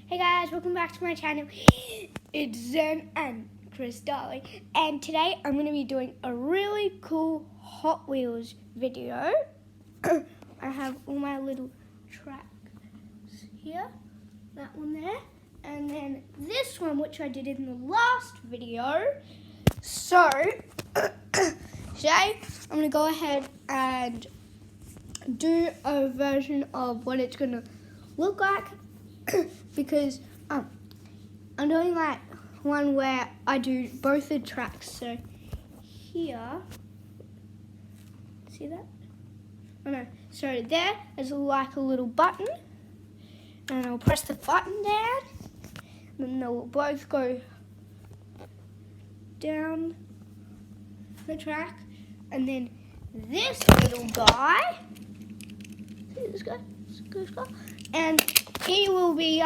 Hey guys, welcome back to my channel. It's Zen and Chris Darling, and today I'm going to be doing a really cool Hot Wheels video. I have all my little tracks here, that one there, and then this one which I did in the last video. So, today I'm going to go ahead and do a version of what it's going to look like. Because I'm doing like one where I do both the tracks. So here, see that? Oh no, so there is like a little button, and I'll press the button down, then they'll both go down the track, and then this little guy, see this guy, and he will be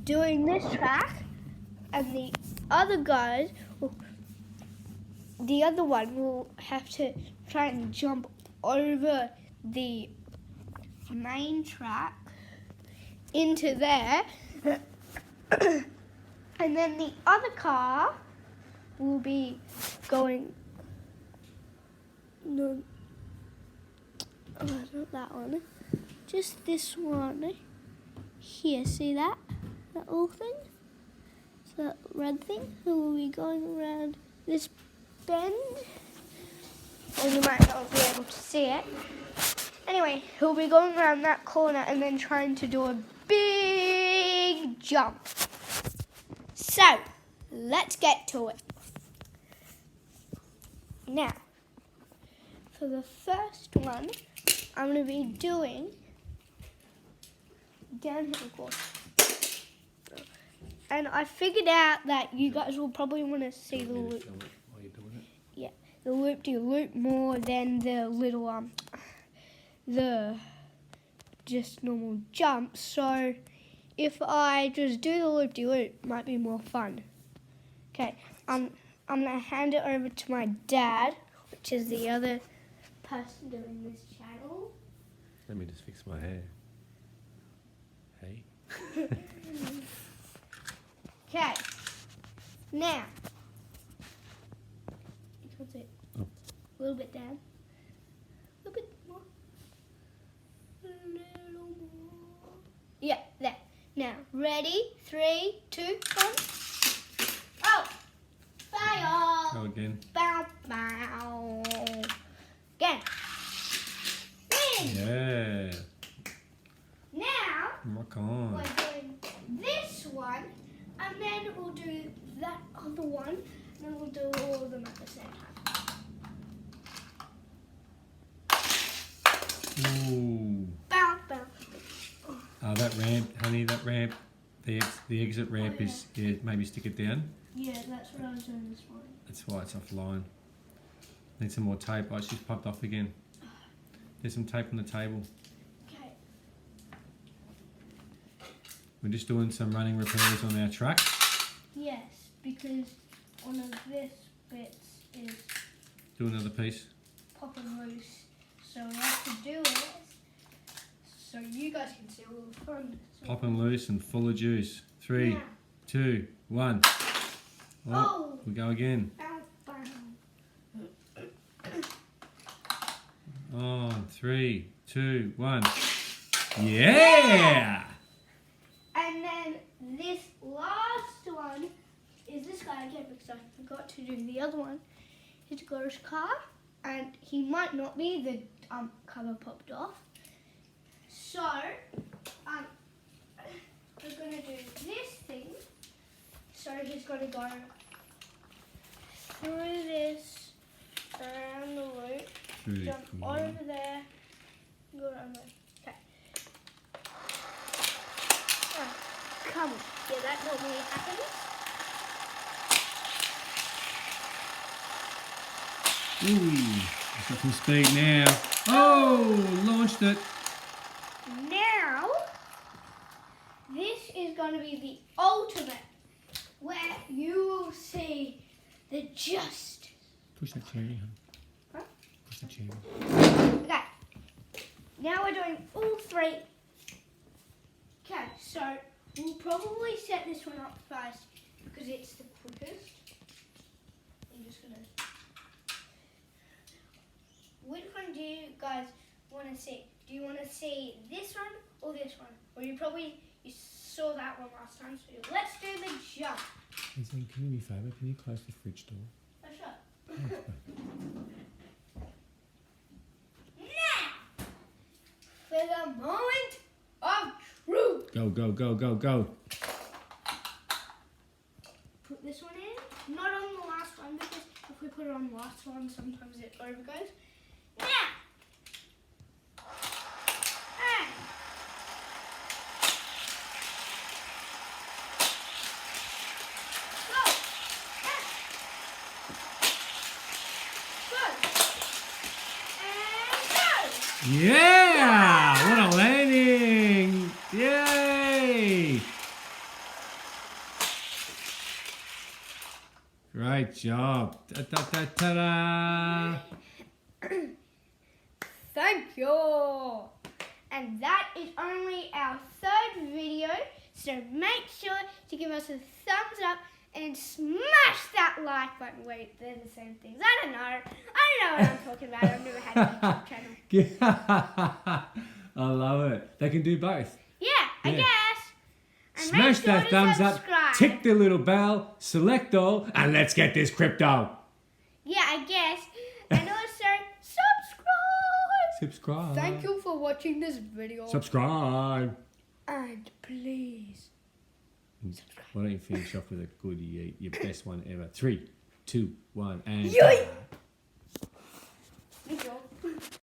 doing this track, and the other guys the other one will have to try and jump over the main track into there, and then the other car will be going not that one. Just this one. Here, see that? That little thing? It's that red thing. Who will be going around this bend. Or you might not be able to see it. Anyway, he'll be going around that corner and then trying to do a big jump. So, let's get to it. Now, for the first one, I'm going to be doing downhill course. And I figured out that you guys will probably want to see the loop. While you're doing it? Yeah, the loop-de-loop more than the little, the just normal jump. So if I just do the loop-de-loop, it might be more fun. Okay, I'm going to hand it over to my dad, which is the other person doing this channel. Let me just fix my hair. Hey. Okay. Now. You can't see it. Oh. A little bit down. A little bit more. A little more. Yeah, there. Now, ready? 3, 2, 1. Oh! Fire! Go again. Bow, bow. Again. Win! Yeah. Now, Rock on. we're doing this one, and then we'll do that other one, and then we'll do all of them at the same time. Ooh. Bow, bow. That ramp, honey, that ramp, the exit ramp is, yeah, maybe stick it down. Yeah, that's what I was doing this morning. That's why it's offline. Need some more tape. Oh, she's popped off again. There's some tape on the table. Okay. We're just doing some running repairs on our truck. Yes, because one of this bits is Do another piece. popping loose, so we have to do it so you guys can see all the fun. So Popping loose and full of juice. 3, now, 2, 1. Oh. We go again. bow, bow. On 3, 2, 1. Yeah! And then this last one is this guy again, because I forgot to do the other one. He's Gore's car, and he might not be, the cover popped off. So, we're going to do this thing. So he's going to go through this, around the loop, jump over there, go around there. Okay. Oh, come on. Yeah, that normally happens. Ooh, it's got some speed now. Oh, launched it. Now, this is going to be the ultimate, where you will see the justice. Push that cherry, huh? Huh? Push the cherry. Okay. Now we're doing all three. Okay, so we'll probably set this one up first because it's the quickest. I'm just gonna. Which one do you guys want to see? Do you want to see this one or this one? Or you saw that one last time, so let's do the jump. Can you do me a favour? Can you close the fridge door? Oh, sure. Now, for the moment of truth. Go, go, go, go, go. Put this one in, not on the last one, because if we put it on the last one, sometimes it overgoes. Now, and go, and go. Yeah! What a landing! Yay! Great job. Da, da, da, ta-da! Thank you. And that is only our third video, so make sure to give us a thumbs up and smash that like button. Wait, they're the same things. I don't know what I'm talking about. I've never had a YouTube channel. I love it. They can do both. Yeah, I guess. And Smash make sure that to thumbs subscribe. up, tick the little bell, select all, and let's get this crypto. Yeah, I guess. And also, subscribe. Subscribe. Thank you for watching this video. Subscribe. And please. Why don't you finish off with a good, your best one ever? 3, 2, 1, and... Yoink!